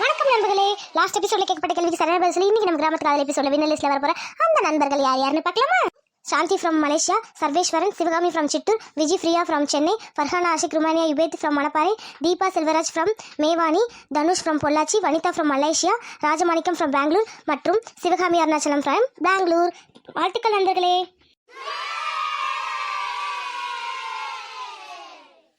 வணக்கம் நண்பர்களே. லாஸ்ட் எபிசோட்ல கேட்கப்பட்ட கேள்விக்கு சரியான பதில் சொல்லி இன்னைக்கு நம்ம கிராமத்து காதல் எபிசோட்ல வின்னர் லிஸ்ட்ல வர போற அந்த நண்பர்கள் யார் யாருன்னு பார்க்கலாமா? சாந்தி from Malaysia, Sarveswaran, Sivakami from Chittoor, Viji Priya from Chennai, Farhana Ashik ருமானியா யுபேத் from Manapparai, Deepa Selvaraj from Mevani, Dhanush from Pollachi, Vanitha from Malaysia, Rajamanickam from Bangalore மற்றும் சிவகாமி அருணாச்சலம் ஃப்ரம் பெங்களூர். வாழ்த்துக்கள் நண்பர்களே.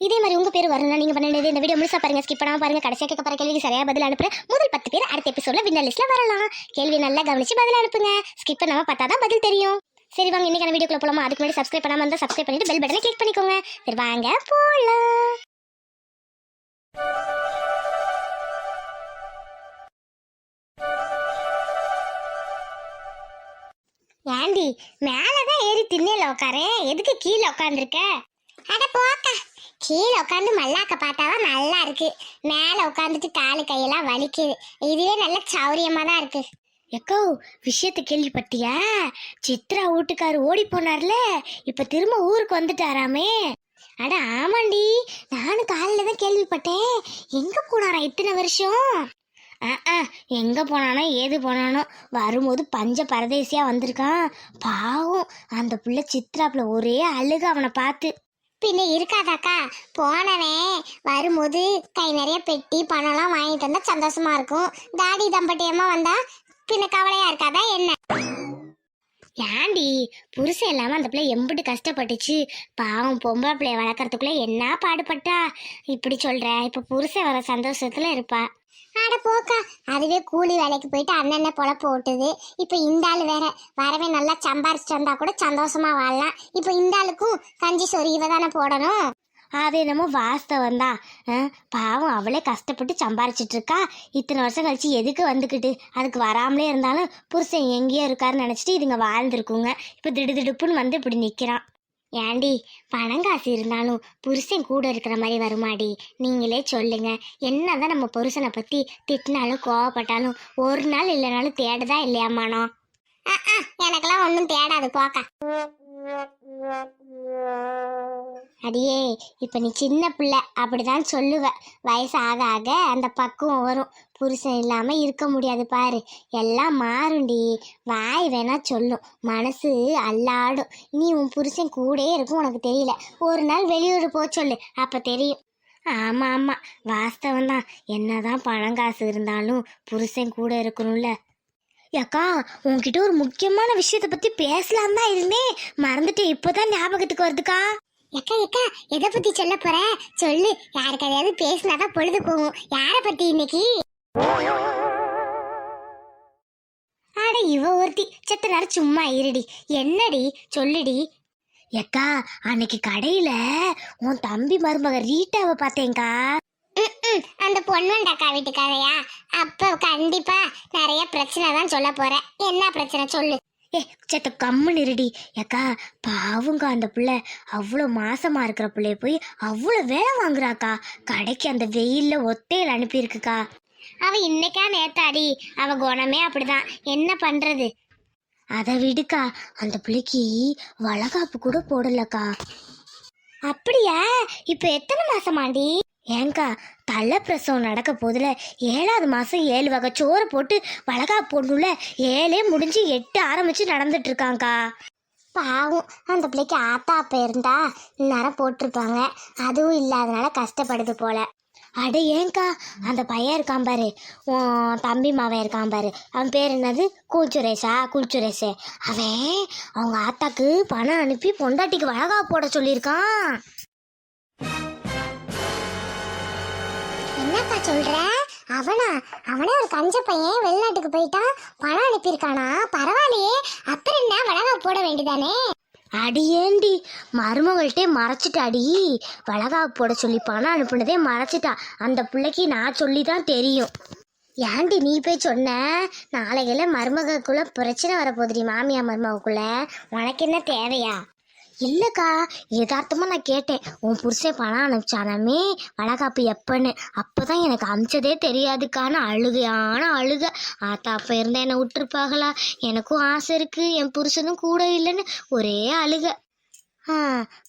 இதே மாதிரி உங்க பேர் வரணும்னா நீங்க பண்ண வேண்டியது இந்த வீடியோ முழுசா பாருங்க, ஸ்கிப் பண்ணாம பாருங்க. கடைசியா கேட்க போற கேள்விக்கு சரியா பதில் அனுப்புற முதல் 10 பேர் அடுத்த எபிசோட்ல வின்னர் லிஸ்ட்ல வரலாம். கேள்வி நல்லா கவனிச்சு பதில் அனுப்புங்க. ஸ்கிப் பண்ணாம பார்த்தாதான் பதில் தெரியும். சரி வாங்க இன்னைக்கான வீடியோக்குள்ள போலாமா? அதுக்கு முன்னாடி சப்ஸ்கிரைப் பண்ணாம இருந்தா சப்ஸ்கிரைப் பண்ணிட்டு பெல் பட்டனை கிளிக் பண்ணிக்கோங்க. சரி வாங்க போலாம். ஏண்டி மேலதான் ஏறி திண்ணையில உட்காரேன், எதுக்கு கீழே உட்காந்துருக்க? அட போக்கா, கீழே உட்காந்து மல்லாக்க பார்த்தாதான் நல்லா இருக்கு. மேல உட்காந்துட்டு காலு கையெல்லாம் வலிக்குது. இதுவே நல்ல சௌரியமா தான் இருக்கு. எக்கோ விஷயத்தை கேள்விப்பட்டியா? சித்ரா வீட்டுக்காரு ஓடி போனார்ல, இப்ப திரும்ப ஊருக்கு வந்துட்டாராமே. அட ஆமாண்டி, நானும் காலையில தான் கேள்விப்பட்டேன். எங்க போனாரா இத்தனை வருஷம்? எங்க போனானோ ஏது போனானோ, வரும்போது பஞ்ச பரதேசியா வந்திருக்கான். பாவம் அந்த புள்ள சித்ராப்புல ஒரே அழுகு அவனை பார்த்து. பின்ன இருக்காதாக்கா, போனவன் வரும்போது கை நிறைய பெட்டி பணம்லாம் வாங்கிட்டு வந்தா சந்தோஷமா இருக்கும். தாடி தம்பட்டியமா வந்தா பின்ன கவலையா இருக்காதா என்ன? ஏண்டி புருஷன் இல்லாம அந்த பிள்ளை எம்பிட்டு கஷ்டப்பட்டுச்சு. பாவம் பொம்பளை பிள்ளைய வளர்க்கறதுக்குள்ள என்ன பாடுபட்டா. இப்படி சொல்ற, இப்ப புருஷன் வர சந்தோஷத்துல இருப்பா. ஆட போக்கா, அதுவே கூலி வேலைக்கு போயிட்டு அண்ணன் பொழப்பு ஓட்டுது. இப்ப இந்த ஆள் வேற வரவே நல்லா சம்பாரிச்சுட்டு வந்தா கூட சந்தோஷமா வாழலாம். இப்ப இந்த ஆளுக்கும் கஞ்சி சொறி இவ தானே போடணும். அது என்னமோ வாஸ்தவம் தான். பாவம் அவளே கஷ்டப்பட்டு சம்பாரிச்சிட்டு இருக்கா. இத்தனை வருஷம் கழிச்சு எதுக்கு வந்துக்கிட்டு? அதுக்கு வராமலே இருந்தாலும் புருஷன் எங்கேயோ இருக்காருன்னு நினைச்சிட்டு இதுங்க வாழ்ந்துருக்குங்க. இப்ப திடுதிடுப்புன்னு வந்து இப்படி நிக்கிறான். ஏண்டி பணங்காசு இருந்தாலும் புருஷன் கூட இருக்கிற மாதிரி வருமாடி? நீங்களே சொல்லுங்க. என்னதான் நம்ம புருஷனை பத்தி திட்டினாலும் கோவப்பட்டாலும் ஒரு நாள் இல்லைனாலும் தேடுதா இல்லையாமானோ? எனக்கெல்லாம் ஒன்றும் தேடாது போக்கா. அடியே இப்ப நீ சின்ன பிள்ளை அப்படிதான் சொல்லுவ. வயசு ஆக ஆக அந்த பக்குவம் வரும். புருஷன் இல்லாம இருக்க முடியாது பாரு. எல்லாம் மாறுண்டி. வாய் வேணா சொல்லும், மனசு அல்லாடும். நீ உன் புருஷன் கூடயே இருக்கும், உனக்கு தெரியல. ஒரு நாள் வெளியூர் போ சொல்லு, அப்ப தெரியும். ஆமா ஆமா வாஸ்தவம் தான். என்னதான் பணம் காசு இருந்தாலும் புருஷன் கூட இருக்கணும்ல. அக்கா உன்கிட்ட ஒரு முக்கியமான விஷயத்த பத்தி பேசலாம் தான் இருந்தேன், மறந்துட்டு இப்பதான் ஞாபகத்துக்கு வருதுக்கா. எக்கா எக்கா எதை பத்தி சொல்ல போற? சொல்லு. யாருக்கு அதையாவது பேசினாதான் பொழுது போகும். யார பத்தி இன்னைக்கு? ஆட இவ ஒருத்தி. செத்த நேரம் சும்மா இருடி. என்னடி சொல்லுடி. எக்கா அன்னைக்கு கடையில உன் தம்பி மருமக ரீட்டாவை பார்த்தேன்க்கா. அந்த பொண்ணுண்டக்கா வீட்டுக்காரையா? அப்ப கண்டிப்பா நிறைய பிரச்சனை தான் சொல்ல போற. என்ன பிரச்சனை சொல்லு. செத்த கம்முன்னு இருடி. ஏக்கா பாவுங்க அந்த பிள்ளை அவ்வளோ மாசமா இருக்கிற பிள்ளைய போய் அவ்வளோ வேலை வாங்குறாக்கா. கடைக்கு அந்த வெயில்ல ஒத்தையில் அனுப்பியிருக்குக்கா. அவ இன்னைக்கா நேத்தாடி, அவ குணமே அப்படிதான். என்ன பண்றது? அதை விடுக்கா, அந்த பிள்ளைக்கு வளகாப்பு கூட போடலக்கா. அப்படியா? இப்ப எத்தனை மாசமாண்டி? ஏங்கா தலை பிரசவம் நடக்க போதுல, 7வது மாசம் 7 வகை சோறு போட்டு வளகாப்பு போடணும்ல. 7 முடிஞ்சு 8 ஆரம்பிச்சு நடந்துட்டு இருக்காங்கக்கா. பாவம் அந்த பிள்ளைக்கு ஆத்தா அப்ப இருந்தா இந்நேரம் போட்டிருப்பாங்க. அதுவும் இல்லாதனால கஷ்டப்படுது போல. அட ஏங்கா அந்த பையன் இருக்கான் பாரு, தம்பி மாவன் இருக்கான் பாரு, அவன் பேர் என்னது? குல்சுரேஷே. அவன் அவங்க ஆத்தாக்கு பணம் அனுப்பி பொண்டாட்டிக்கு வளகாப்பு போட சொல்லியிருக்கான். என்னக்கா சொல்ற? அவனே ஒரு கஞ்ச பையன் வெளிநாட்டுக்கு போயிட்டான், பணம் அனுப்பியிருக்கானா? பரவாயில்லையே, அப்புறம் என்ன வளகாப்பு போட வேண்டியதானே? அடியேண்டி மருமகள்கிட்டே மறைச்சிட்டாடி. வளகாப்பு போட சொல்லி பணம் அனுப்புனதே மறைச்சிட்டா. அந்த பிள்ளைக்கு நான் சொல்லி தான் தெரியும். ஏண்டி நீ போய் சொன்ன? நாளைக்குள்ள மருமகளுக்குள்ள பிரச்சனை வரப்போகுதுடி, மாமியா மருமகளுக்குள்ள. உனக்கு என்ன தேவையா? இல்லைக்கா யதார்த்தமாக நான் கேட்டேன். உன் புருஷன் பணம் அனுப்பிச்சானாமே வளகாப்பு எப்பன்னு. அப்போதான் எனக்கு அமிச்சதே தெரியாதுக்கான அழுகையான அழுக. ஆத்தா அப்போ இருந்தால் என்னை விட்டுருப்பாங்களா? எனக்கும் ஆசை இருக்குது, என் புருஷனும் கூட இல்லைன்னு ஒரே அழுக. ஆ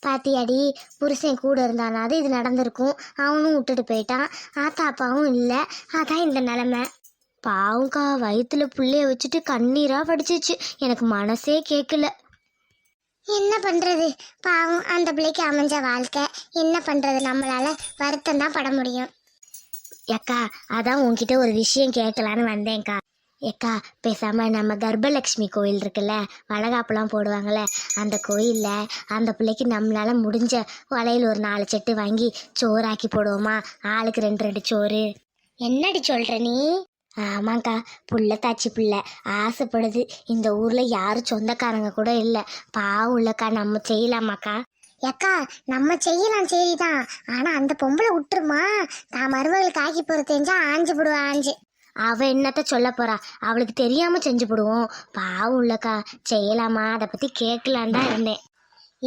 பாத்தியாடி, புருஷன் கூட இருந்தானாவது இது நடந்திருக்கும். அவனும் விட்டுட்டு போயிட்டான். ஆத்தா அப்பாவும் இல்லை, அதான் இந்த நிலைமை. பாவம்க்கா, வயிற்றுல புள்ளைய வச்சுட்டு கண்ணீரா வடிச்சிச்சு. எனக்கு மனசே கேட்கல. என்ன பண்றது, பாவம் அந்த பிள்ளைக்கு அமைஞ்ச வாழ்க்கை. என்ன பண்றது, நம்மளால வருத்தம் தான் பட முடியும். ஏக்கா, அதான் உன்கிட்ட ஒரு விஷயம் கேட்கலான்னு வந்தேன்க்கா. ஏக்கா, பேசாம நம்ம கர்ப்பலட்சுமி கோயில் இருக்குல்ல, வளகாப்பெல்லாம் போடுவாங்கல்ல, அந்த கோயில்ல அந்த பிள்ளைக்கு நம்மளால முடிஞ்ச வளையல் ஒரு 4 செட்டு வாங்கி சோறாக்கி போடுவோமா? ஆளுக்கு 2 சோறு. என்னடி சொல்ற நீ? ஆமாக்கா, புள்ள தாச்சி புள்ள ஆசைப்படுது. இந்த ஊர்ல யாரும் சொந்தக்காரங்க கூட இல்லை. பாவம் இல்லக்கா, நம்ம செய்யலாமாக்கா? ஏக்கா, நம்ம செய்யலாம் சரிதான். ஆனா அந்த பொம்பளை விட்டுருமா? நான் மருமகளுக்கு ஆக்கி போற தெரிஞ்சா ஆஞ்சு போடுவா, ஆஞ்சு. அவ என்னத்த சொல்ல போறா? அவளுக்கு தெரியாம செஞ்சு போடுவோம். பாவம் இல்லக்கா, செய்யலாமா? அதை பத்தி கேட்கலான் தான் இருந்தேன்.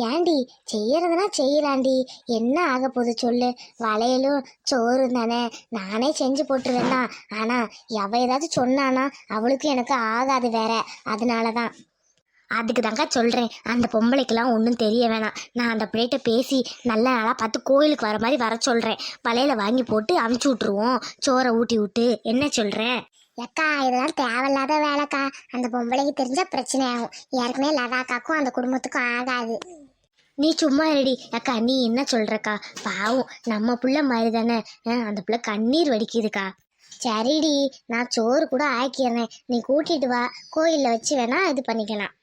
ஏண்டி, செய்யறதுனா செய்யலாண்டி, என்ன ஆக போகுது சொல்லு? வளையலும் சோறும் தானே, நானே செஞ்சு போட்டுருவேன் தான். ஆனா எவ ஏதாவது சொன்னானா அவளுக்கு எனக்கு ஆகாது வேற, அதனாலதான். அதுக்கு தாங்க சொல்றேன், அந்த பொம்பளைக்கெல்லாம் ஒன்றும் தெரிய வேணாம். நான் அந்த பிள்ளைகிட்ட பேசி நல்ல நாளாக பார்த்து கோயிலுக்கு வர மாதிரி வர சொல்றேன். வளையல வாங்கி போட்டு அமுச்சு விட்டுருவோம், சோறை ஊட்டி விட்டு. என்ன சொல்றேன்? ஏக்கா, இதெல்லாம் தேவையில்லாத வேலைக்கா. அந்த பொம்பளைக்கு தெரிஞ்சா பிரச்சனை ஆகும். ஏற்கனவே லதாக்காக்கும் அந்த குடும்பத்துக்கும் ஆகாது. நீ சும்மா ரெடி அக்கா. நீ என்ன சொல்றக்கா? பாவம் நம்ம புள்ள மாதிரி தானே, அந்த புள்ள கண்ணீர் வடிக்குதுக்கா. சரிடி, நான் சோறு கூட ஆக்கிடுறேன், நீ கூட்டிட்டு வா, கோயிலில் வச்சு வேணா இது பண்ணிக்கலாம்.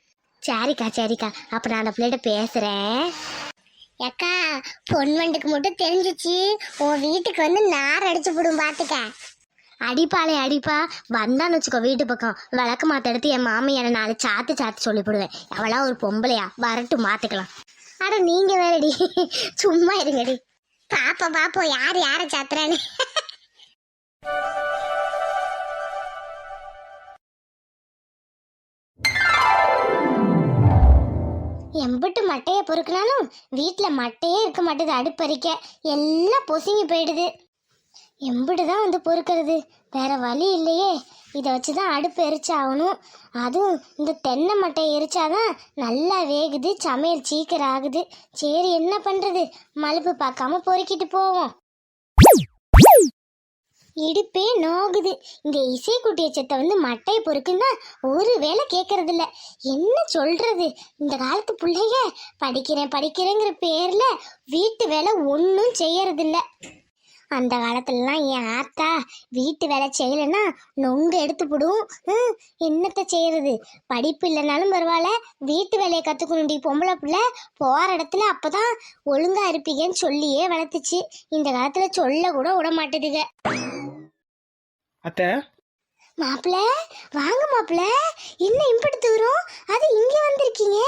சரிக்கா சரிக்கா, அப்போ நான் அந்த பிள்ளைகிட்ட பேசுகிறேன். அக்கா, பொன்வண்டுக்கு மட்டும் தெரிஞ்சிச்சு, உன் வீட்டுக்கு வந்து நார் அடிச்சு போடும் பார்த்துக்க. அடிப்பாளே அடிப்பா, வந்தான்னு வச்சுக்கோ வீட்டு பக்கம், விளக்கு மாத்த எடுத்து என் மாமியாரை 4 சாத்து சொல்லிவிடுவேன். அவளா ஒரு பொம்பளையா, வரட்டும் மாத்துக்கலாம். அட நீங்க வேறடி, சும்மா இருங்கடி. பாப்போம் யார் யாரை சாத்துறான்னு. எம்பிட்டு மட்டையை பொறுக்கினாலும் வீட்டில் மட்டையே இருக்க மாட்டேது. அடுப்பறிக்க எல்லாம் பொசுங்கி போயிடுது. எம்பிட்டு தான் வந்து பொறுக்கிறது, வேற வழி இல்லையே. இதை வச்சு தான் அடுப்பு எரிச்சாகணும். அதுவும் இந்த தென்னை மட்டையை எரிச்சாதான் நல்லா வேகுது, சமையல் சீக்கிரம் ஆகுது. சரி, என்ன பண்ணுறது, மலுப்பு பார்க்காம பொறுக்கிட்டு போவோம். இடுப்பே நோகுது. இந்த இசைக்குட்டிய செத்தை வந்து மட்டையை பொறுக்குன்னா ஒரு வேலை கேட்கறது இல்ல. என்ன சொல்றது, இந்த காலத்து பிள்ளைங்க படிக்கிறேங்கிற பேர்ல வீட்டு வேலை ஒன்றும் செய்யறதில்ல. அந்த காலத்துலலாம் என் ஆத்தா வீட்டு வேலை செய்யலைன்னா நொங்கு எடுத்து போடும். என்னத்த செய்யறது, படிப்பு இல்லைனாலும் பரவாயில்ல, வீட்டு வேலையை கற்றுக்கணுண்டி பொம்பளை பிள்ளை. போகிற இடத்துல அப்போதான் ஒழுங்கா இருப்பீங்கன்னு சொல்லியே வளர்த்துச்சு. இந்த காலத்துல சொல்ல கூட விட மாட்டேதுங்க. அத்தை, மாப்பிள்ள வாங்க மாப்பிள்ள, என்ன இம்பட்டு தூரம், அது இங்க வந்திருக்கீங்க,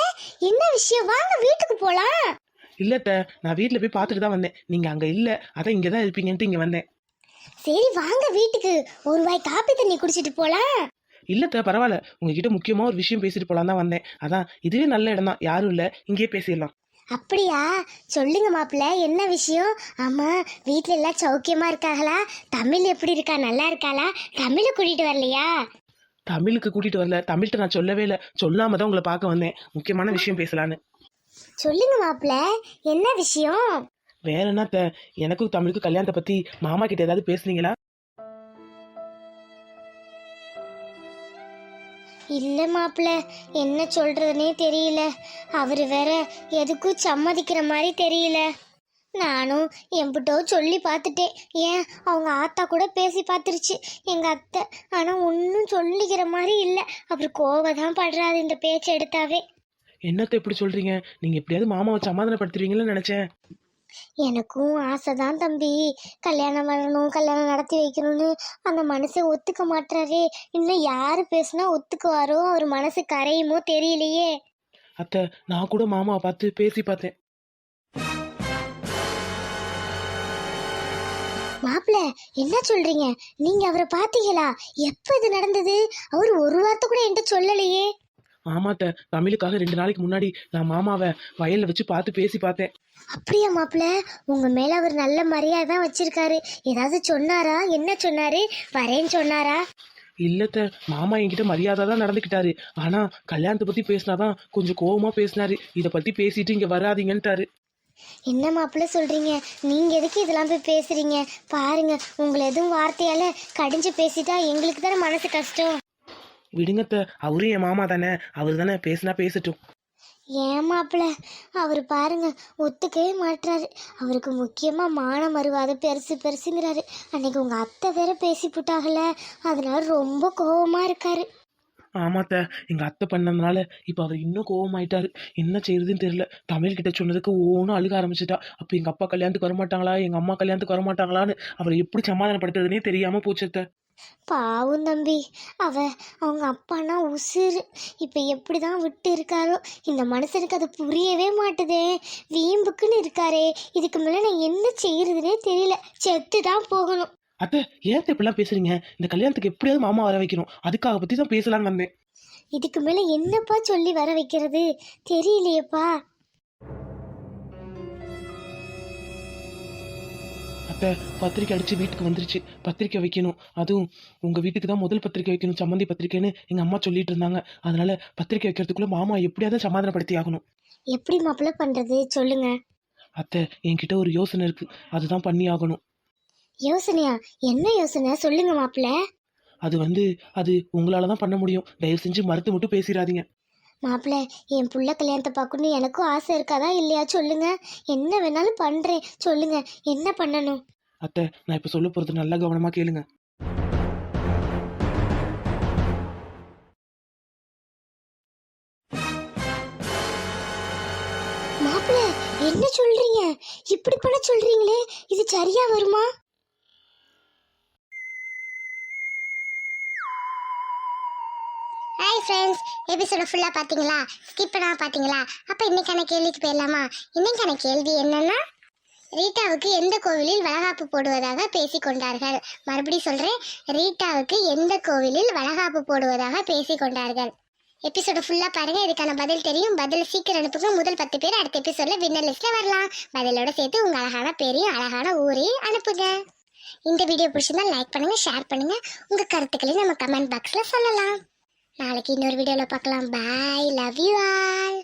என்ன விஷயம்? வாங்க வீட்டுக்கு போலாம். இல்ல அத்தை, நான் வீட்டில் போய் பார்த்துட்டு தான் வந்தேன். நீங்க அங்க இல்ல, அதான் இங்கே தான் இருப்பீங்கன்ட்டு இங்க வந்தேன். சரி வாங்க வீட்டுக்கு, ஒரு வாய் காப்பி தண்ணி குடிச்சிட்டு போலாம். இல்ல அத்தை, பரவாயில்ல, உங்ககிட்ட முக்கியமா ஒரு விஷயம் பேசிட்டு போலாம் தான் வந்தேன். அதான் இதுவே நல்ல இடம் தான், யாரும் இல்ல, இங்கேயே பேசிடலாம். அப்படியா, சொல்லுங்க மாப்பிள்ள, என்ன விஷயம்? ஆமா, வீட்ல எல்லாம் சௌக்கியமா இருக்காங்களா? தமிழ் எப்படி இருக்கா, நல்லா இருக்காளா? தமிழை கூட்டிட்டு வரலையா? தமிழுக்கு கூட்டிட்டு வரல, தமிழ்கிட்ட நான் சொல்லவே இல்லை, சொல்லாம தான் உங்களை பார்க்க வந்தேன். முக்கியமான விஷயம் பேசலான்னு. சொல்லுங்க மாப்பிள்ள, என்ன விஷயம்? வேற என்ன அத்தை, எனக்கும் தமிழுக்கு கல்யாணத்தை பத்தி மாமா கிட்ட ஏதாவது பேசுனீங்களா? இல்ல மாப்பிள்ள, என்ன சொல்றதுனே தெரியல. அவரு வேற எதுக்கும் சம்மதிக்கிற மாதிரி தெரியல. நானும் எம்பிட்டோ சொல்லி பார்த்துட்டேன். ஏன், அவங்க ஆத்தா கூட பேசி பார்த்துருச்சு எங்க அத்தை. ஆனா ஒன்றும் சொல்லிக்கிற மாதிரி இல்லை. அவர் கோவதான் படுறாரு இந்த பேச்சு எடுத்தாவே. என்னத்தை எப்படி சொல்றீங்க? நீங்க எப்படியாவது மாமாவை சமாதானப்படுத்துவீங்கன்னு நினைச்சேன். எனக்கும் ஆசைதான் தம்பி, கல்யாணம் பண்ணணும், கல்யாணம் நடத்தி வைக்கணும்னு. அந்த மனுஷன் ஒத்துக்க மாட்டாரே. இன்னும் யாரு பேசுனா ஒத்துக்குவாரோ, அவர் மனசு கரையுமோ தெரியலையே. அத்தை, நான் கூட மாமாவை பார்த்து பேசி பார்த்தேன். மாப்பிள்ள என்ன சொல்றீங்க? நீங்க அவரை பாத்தீங்களா? எப்ப இது நடந்தது? அவர் ஒரு வார்த்தை கூட என்கிட்ட சொல்லலையே. ஆமாத்த, தமிழுக்காக 2 நாளைக்கு முன்னாடி நான் மாமாவை வயல்ல வச்சு பார்த்து பேசி பார்த்தேன். அப்படியா மாப்பிள்ள? உங்க மேல அவர் நல்ல மரியாதை தான் வச்சிருக்காரு. ஏதாவது சொன்னாரா? என்ன சொன்னாரு? வரேன்னு சொன்னாரா? இல்லத்த, மாமா என்கிட்ட மரியாதை தான் நடந்துக்கிட்டாரு. ஆனா கல்யாணத்தை பத்தி பேசினாதான் கொஞ்சம் கோவமா பேசினாரு. இத பத்தி பேசிட்டு இங்க வராதீங்கன்ட்டாரு. என்ன மாப்பிள்ள சொல்றீங்க? நீங்க எதுக்கு இதெல்லாம் போய் பேசுறீங்க? பாருங்க, உங்களை எதுவும் வார்த்தையால கடிஞ்சு பேசிட்டா எங்களுக்கு தானே மனசு கஷ்டம். விடுங்கத்த, அவரும் என் மாமா தானே, அவரு தானே, பேசினா பேசட்டும். ஏன் மாப்பிள்ள, அவர் பாருங்க ஒத்துக்கவே மாட்டுறாரு. அவருக்கு முக்கியமா மான மறுவாத பெருசு பெருசுங்கிறாரு. அன்னைக்கு உங்க அத்தை வேற பேசி புட்டாகல, அதனால ரொம்ப கோவமா இருக்காரு. ஆமாத்த, எங்க அத்தை பண்ணதுனால இப்ப அவர் இன்னும் கோவமாயிட்டாரு. என்ன செய்யறதுன்னு தெரியல. தமிழ் கிட்ட சொன்னதுக்கு ஒவ்வொன்றும் அழுக ஆரம்பிச்சிட்டா. அப்ப எங்க அப்பா கல்யாணத்துக்கு வரமாட்டாங்களா, எங்க அம்மா கல்யாணத்துக்கு வரமாட்டாங்களான்னு அவரை எப்படி சமாதானப்படுத்துறதுனே தெரியாம போச்சத்த. பாவும் தம்பி, அவங்க அப்பானா உசுறு. இப்ப எப்படிதான் விட்டு இருக்காரோ, இந்த மனுஷனுக்கு அது புரியவே மாட்டுதே. வீம்புக்குன்னு இருக்காரே, இதுக்கு மேல நான் என்ன செய்யறதுனே தெரியல. செத்து தான் போகணும். அத்தை, ஏன் இப்படிலாம் பேசுறீங்க? இந்த கல்யாணத்துக்கு எப்படியாவது மாமா வர வைக்கணும். அதுக்காக பத்தி தான் பேசலான்னு வந்தேன். இதுக்கு மேல என்னப்பா சொல்லி வர வைக்கிறது தெரியலையேப்பா. அத்தை, பத்திரிக்கை அடிச்சு வீட்டுக்கு வந்துருச்சு. பத்திரிக்கை வைக்கணும். அதுவும் உங்க வீட்டுக்கு தான் முதல் பத்திரிக்கை வைக்கணும், சம்மந்தி பத்திரிக்கைன்னு எங்க அம்மா சொல்லிட்டு இருந்தாங்க. அதனால பத்திரிக்கை வைக்கிறதுக்குள்ள மாமா எப்படியாவது சமாதானப்படுத்தி ஆகணும். எப்படி மாப்பிள்ள பண்றது சொல்லுங்க. அத்தை, என்கிட்ட ஒரு யோசனை இருக்கு. அதுதான் பண்ணி ஆகணும். யோசனையா? என்ன யோசனை சொல்லுங்க மாப்பிள்ள. அது உங்களால தான் பண்ண முடியும். தயவு செஞ்சு மறுத்து மட்டும் பேசிடாதீங்க. மாப்பிள்ள, என் புள்ள கல்யாணத்தை பார்க்கணும் எனக்கும் ஆசை இருக்காதா இல்லையா சொல்லுங்க. என்ன வேணாலும் பண்றேன், சொல்லுங்க என்ன பண்ணணும். அத்தை, நான் இப்ப சொல்ல போறது நல்லா கவனமா கேளுங்க. மாப்பிள்ள, என்ன சொல்றீங்க? இப்படி பண்ண சொல்றீங்களே, இது சரியா வருமா? ஹாய் ஃப்ரெண்ட்ஸ், எபிசோட ஃபுல்லாக பார்த்தீங்களா? ஸ்கிப் பண்ணாம பார்த்தீங்களா? அப்போ இன்னைக்கான கேள்விக்கு போயிடலாமா? இன்னைக்கான கேள்வி என்னன்னா, ரீட்டாவுக்கு எந்த கோவிலில் வளகாப்பு போடுவதாக பேசிக்கொண்டார்கள்? மறுபடியும் சொல்கிறேன், ரீட்டாவுக்கு எந்த கோவிலில் வளகாப்பு போடுவதாக பேசிக்கொண்டார்கள்? எபிசோட ஃபுல்லாக பாருங்க, இதுக்கான பதில் தெரியும். பதில் சீக்கிரம் அனுப்புங்க. முதல் 10 பேர் அடுத்த எபிசோடில் வின்னர் லிஸ்ட்டில் வரலாம். பதிலோட சேர்த்து உங்கள் அழகான பேரையும் அழகான ஊரையும் அனுப்புங்க. இந்த வீடியோ பிடிச்சிருந்தா லைக் பண்ணுங்க, ஷேர் பண்ணுங்க. உங்கள் கருத்துக்களையும் நம்ம கமெண்ட் பாக்ஸில் சொல்லலாம். நாளைக்கு இன்னொரு வீடியோவில் பார்க்கலாம். பாய், லவ் யூ ஆல்.